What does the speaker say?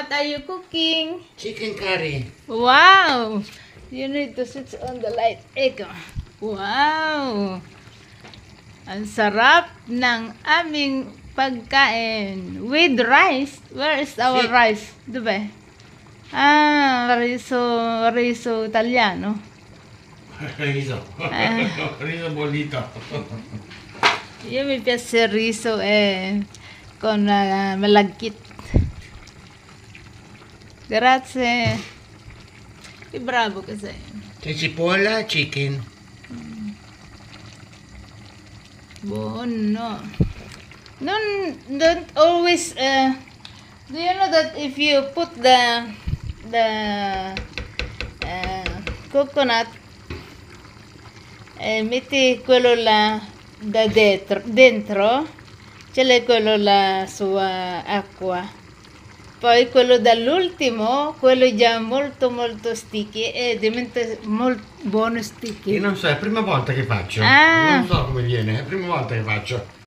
What are you cooking? Chicken curry. Wow! You need to switch on the light. Eko. Wow! Ang sarap ng aming pagkain. With rice. Where is our Si- rice? Diba? Riso italiano. Riso. Riso bollito. Io mi piace il riso con malagkit. Grazie. Che bravo che sei. C'è cipolla, chicken. Buono. Don't always do you know that if you put the coconut metti quello là da dentro c'è quello là su acqua, poi quello dall'ultimo, quello già molto molto sticky e diventa molto buono sticky. Io non so, è la prima volta che faccio. Ah. Non so come viene, è la prima volta che faccio.